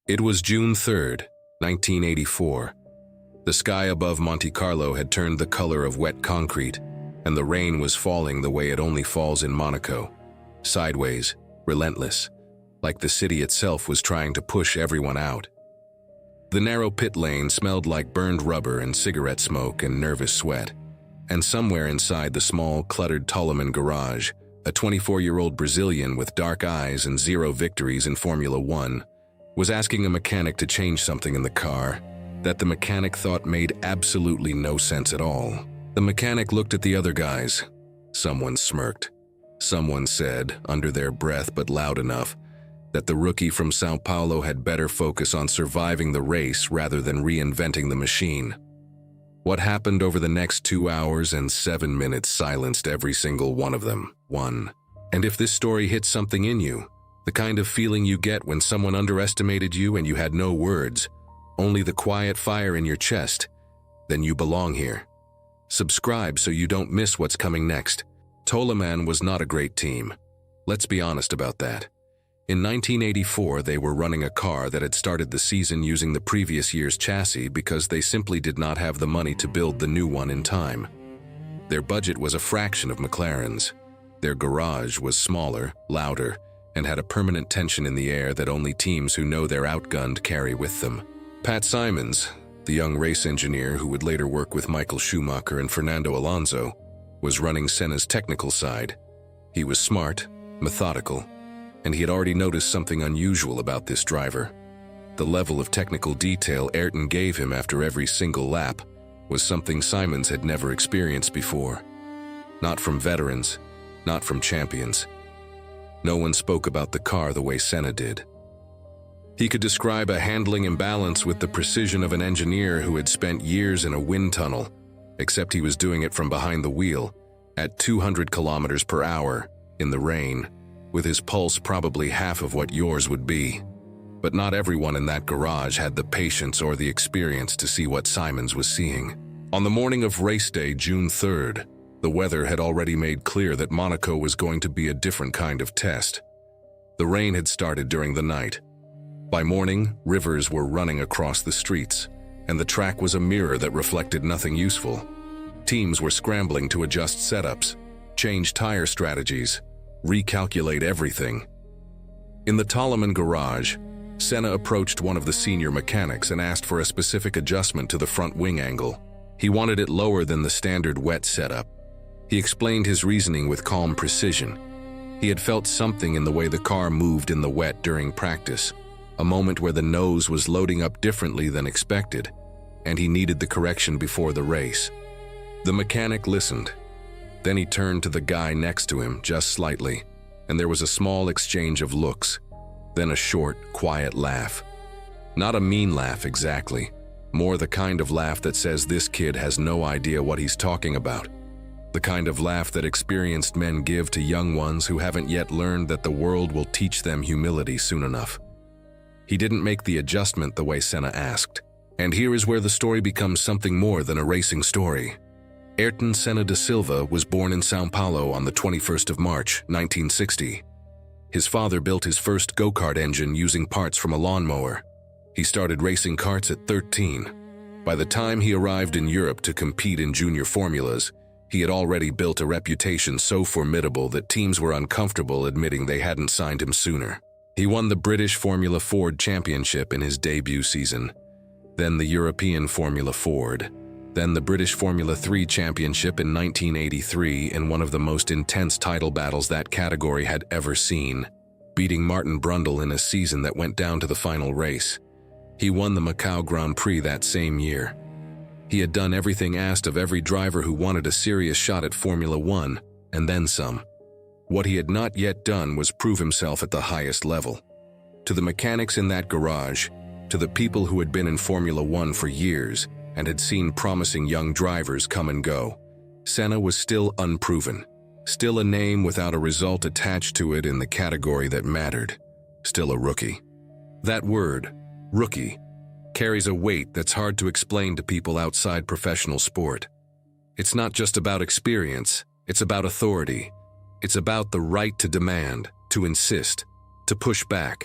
It was June 3rd, 1984. The sky above Monte Carlo had turned the color of wet concrete, and the rain was falling the way it only falls in Monaco. Sideways, relentless, like the city itself was trying to push everyone out. The narrow pit lane smelled like burned rubber and cigarette smoke and nervous sweat. And somewhere inside the small, cluttered Tolleman garage, a 24-year-old Brazilian with dark eyes and 0 victories in Formula One was asking a mechanic to change something in the car that the mechanic thought made absolutely no sense at all. The mechanic looked at the other guys. Someone smirked. Someone said, under their breath but loud enough, that the rookie from Sao Paulo had better focus on surviving the race rather than reinventing the machine. What happened over the next 2 hours and 7 minutes silenced every single one of them. And if this story hits something in you, the kind of feeling you get when someone underestimated you and you had no words, only the quiet fire in your chest, then you belong here. Subscribe so you don't miss what's coming next. Tolleman was not a great team. Let's be honest about that. In 1984, they were running a car that had started the season using the previous year's chassis because they simply did not have the money to build the new one in time. Their budget was a fraction of McLaren's. Their garage was smaller, louder, and had a permanent tension in the air that only teams who know they're outgunned carry with them. Pat Simons, the young race engineer who would later work with Michael Schumacher and Fernando Alonso, was running Senna's technical side. He was smart, methodical, and he had already noticed something unusual about this driver. The level of technical detail Ayrton gave him after every single lap was something Simons had never experienced before. Not from veterans, not from champions. No one spoke about the car the way Senna did. He could describe a handling imbalance with the precision of an engineer who had spent years in a wind tunnel, except he was doing it from behind the wheel, at 200 kilometers per hour, in the rain, with his pulse probably half of what yours would be. But not everyone in that garage had the patience or the experience to see what Simons was seeing. On the morning of race day, June 3rd, the weather had already made clear that Monaco was going to be a different kind of test. The rain had started during the night. By morning, rivers were running across the streets, and the track was a mirror that reflected nothing useful. Teams were scrambling to adjust setups, change tire strategies, recalculate everything. In the Tolleman garage, Senna approached one of the senior mechanics and asked for a specific adjustment to the front wing angle. He wanted it lower than the standard wet setup. He explained his reasoning with calm precision. He had felt something in the way the car moved in the wet during practice, a moment where the nose was loading up differently than expected, and he needed the correction before the race. The mechanic listened. Then he turned to the guy next to him just slightly, and there was a small exchange of looks, then a short, quiet laugh. Not a mean laugh exactly, more the kind of laugh that says this kid has no idea what he's talking about. The kind of laugh that experienced men give to young ones who haven't yet learned that the world will teach them humility soon enough. He didn't make the adjustment the way Senna asked. And here is where the story becomes something more than a racing story. Ayrton Senna da Silva was born in Sao Paulo on the 21st of March, 1960. His father built his first go-kart engine using parts from a lawnmower. He started racing karts at 13. By the time he arrived in Europe to compete in junior formulas, he had already built a reputation so formidable that teams were uncomfortable admitting they hadn't signed him sooner. He won the British Formula Ford Championship in his debut season, then the European Formula Ford, then the British Formula 3 Championship in 1983 in one of the most intense title battles that category had ever seen, beating Martin Brundle in a season that went down to the final race. He won the Macau Grand Prix that same year. He had done everything asked of every driver who wanted a serious shot at Formula One, and then some. What he had not yet done was prove himself at the highest level. To the mechanics in that garage, to the people who had been in Formula One for years and had seen promising young drivers come and go, Senna was still unproven, still a name without a result attached to it in the category that mattered, still a rookie. That word, rookie, carries a weight that's hard to explain to people outside professional sport. It's not just about experience, it's about authority. It's about the right to demand, to insist, to push back.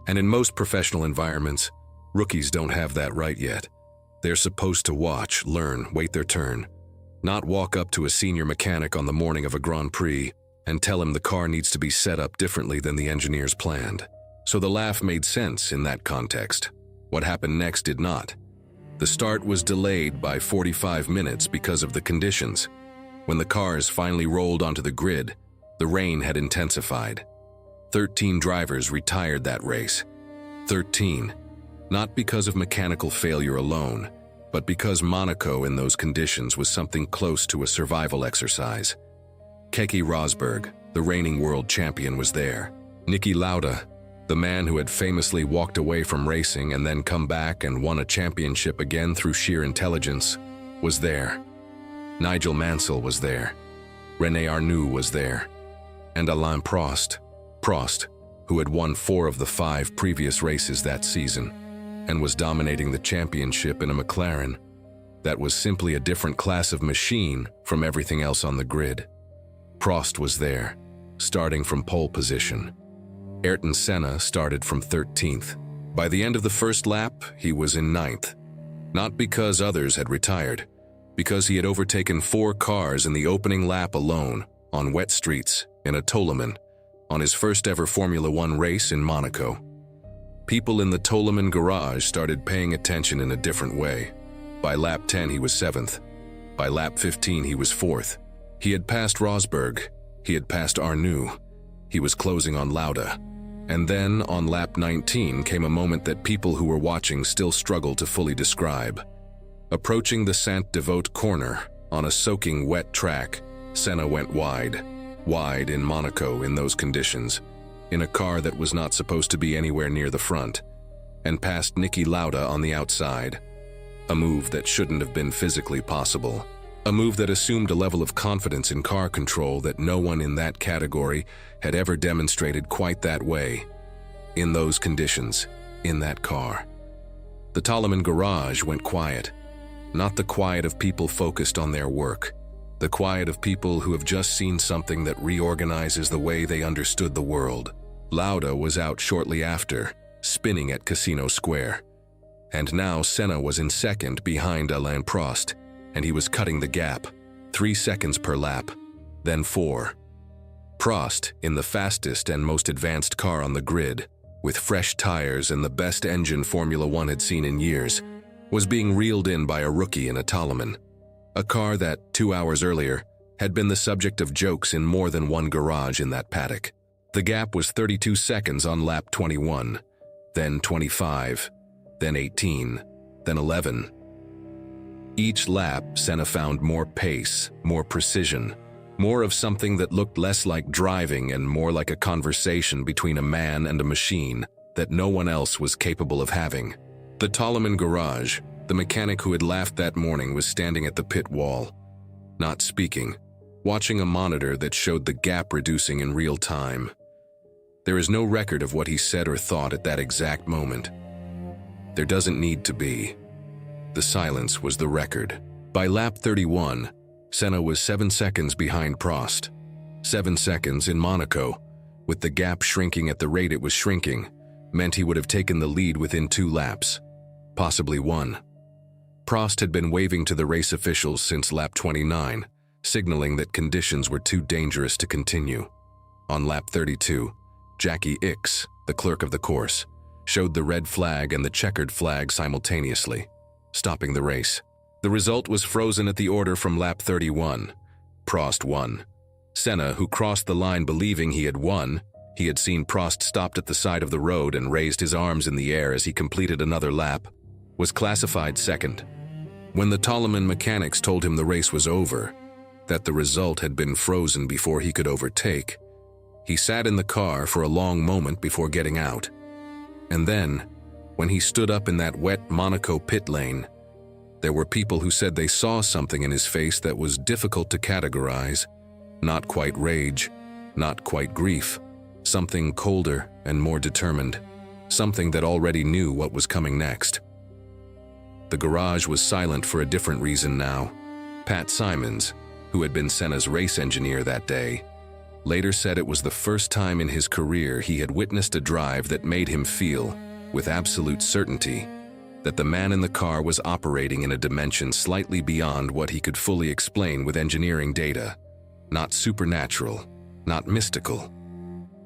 And in most professional environments, rookies don't have that right yet. They're supposed to watch, learn, wait their turn, not walk up to a senior mechanic on the morning of a Grand Prix and tell him the car needs to be set up differently than the engineers planned. So the laugh made sense in that context. What happened next did not. The start was delayed by 45 minutes because of the conditions. When the cars finally rolled onto the grid, the rain had intensified. 13 drivers retired that race. 13. Not because of mechanical failure alone, but because Monaco in those conditions was something close to a survival exercise. Keke Rosberg, the reigning world champion, was there. Niki Lauda, the man who had famously walked away from racing and then come back and won a championship again through sheer intelligence, was there. Nigel Mansell was there. René Arnoux was there. And Alain Prost, who had won 4 of the 5 previous races that season and was dominating the championship in a McLaren that was simply a different class of machine from everything else on the grid. Prost was there, starting from pole position. Ayrton Senna started from 13th. By the end of the first lap, he was in 9th. Not because others had retired, because he had overtaken 4 cars in the opening lap alone, on wet streets, in a Toleman, on his first ever Formula One race in Monaco. People in the Toleman garage started paying attention in a different way. By lap 10, he was 7th. By lap 15, he was 4th. He had passed Rosberg. He had passed Arnoux. He was closing on Lauda. And then, on lap 19, came a moment that people who were watching still struggle to fully describe. Approaching the Saint-Devote corner, on a soaking wet track, Senna went wide. Wide in Monaco in those conditions, in a car that was not supposed to be anywhere near the front, and passed Niki Lauda on the outside. A move that shouldn't have been physically possible. A move that assumed a level of confidence in car control that no one in that category had ever demonstrated quite that way. In those conditions, in that car. The Toleman garage went quiet. Not the quiet of people focused on their work. The quiet of people who have just seen something that reorganizes the way they understood the world. Lauda was out shortly after, spinning at Casino Square. And now Senna was in second behind Alain Prost, and he was cutting the gap, 3 seconds per lap, then 4. Prost, in the fastest and most advanced car on the grid, with fresh tires and the best engine Formula One had seen in years, was being reeled in by a rookie in a Toleman. A car that, 2 hours earlier, had been the subject of jokes in more than one garage in that paddock. The gap was 32 seconds on lap 21, then 25, then 18, then 11. Each lap, Senna found more pace, more precision, more of something that looked less like driving and more like a conversation between a man and a machine that no one else was capable of having. The Toleman garage, the mechanic who had laughed that morning, was standing at the pit wall, not speaking, watching a monitor that showed the gap reducing in real time. There is no record of what he said or thought at that exact moment. There doesn't need to be. The silence was the record. By lap 31, Senna was 7 seconds behind Prost. 7 seconds in Monaco, with the gap shrinking at the rate it was shrinking, meant he would have taken the lead within 2 laps, possibly 1. Prost had been waving to the race officials since lap 29, signaling that conditions were too dangerous to continue. On lap 32, Jackie Ickx, the clerk of the course, showed the red flag and the checkered flag simultaneously, stopping the race. The result was frozen at the order from lap 31. Prost won. Senna, who crossed the line believing he had won, he had seen Prost stopped at the side of the road and raised his arms in the air as he completed another lap, was classified second. When the Toleman mechanics told him the race was over, that the result had been frozen before he could overtake, he sat in the car for a long moment before getting out. And then, when he stood up in that wet Monaco pit lane, there were people who said they saw something in his face that was difficult to categorize. Not quite rage, not quite grief, something colder and more determined, something that already knew what was coming next. The garage was silent for a different reason now. Pat Simons, who had been Senna's race engineer that day, later said it was the first time in his career he had witnessed a drive that made him feel, with absolute certainty, that the man in the car was operating in a dimension slightly beyond what he could fully explain with engineering data. Not supernatural, not mystical,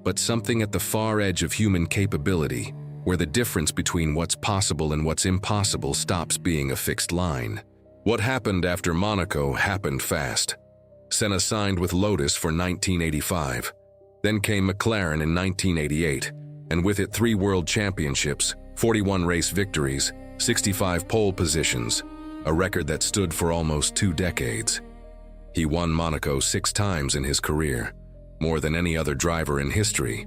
but something at the far edge of human capability, where the difference between what's possible and what's impossible stops being a fixed line. What happened after Monaco happened fast. Senna signed with Lotus for 1985. Then came McLaren in 1988, and with it 3 world championships, 41 race victories, 65 pole positions, a record that stood for almost 2 decades. He won Monaco 6 times in his career, more than any other driver in history.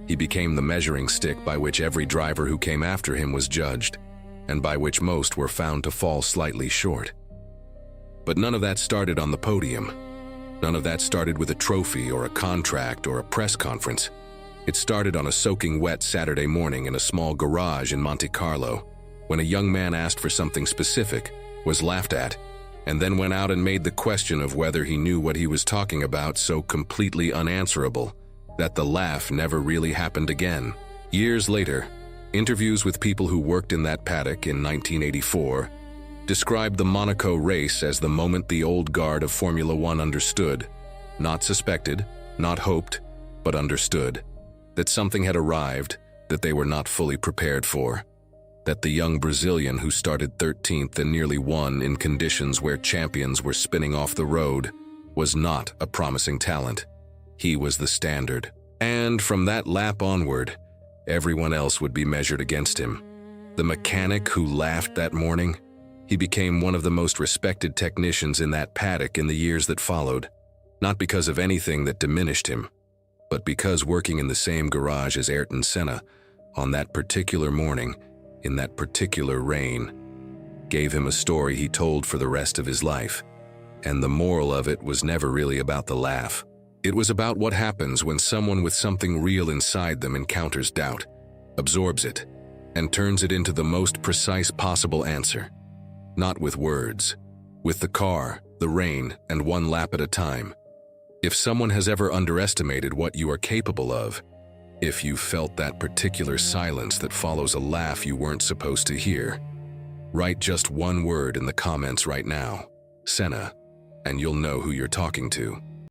He became the measuring stick by which every driver who came after him was judged, and by which most were found to fall slightly short. But none of that started on the podium. None of that started with a trophy or a contract or a press conference. It started on a soaking wet Saturday morning in a small garage in Monte Carlo, when a young man asked for something specific, was laughed at, and then went out and made the question of whether he knew what he was talking about so completely unanswerable that the laugh never really happened again. Years later, interviews with people who worked in that paddock in 1984 described the Monaco race as the moment the old guard of Formula One understood, not suspected, not hoped, but understood, that something had arrived that they were not fully prepared for, that the young Brazilian who started 13th and nearly won in conditions where champions were spinning off the road was not a promising talent. He was the standard, and from that lap onward, everyone else would be measured against him. The mechanic who laughed that morning, he became one of the most respected technicians in that paddock in the years that followed, not because of anything that diminished him, but because working in the same garage as Ayrton Senna, on that particular morning, in that particular rain, gave him a story he told for the rest of his life. And the moral of it was never really about the laugh. It was about what happens when someone with something real inside them encounters doubt, absorbs it, and turns it into the most precise possible answer. Not with words, with the car, the rain, and one lap at a time. If someone has ever underestimated what you are capable of, if you felt that particular silence that follows a laugh you weren't supposed to hear, write just one word in the comments right now, Senna, and you'll know who you're talking to.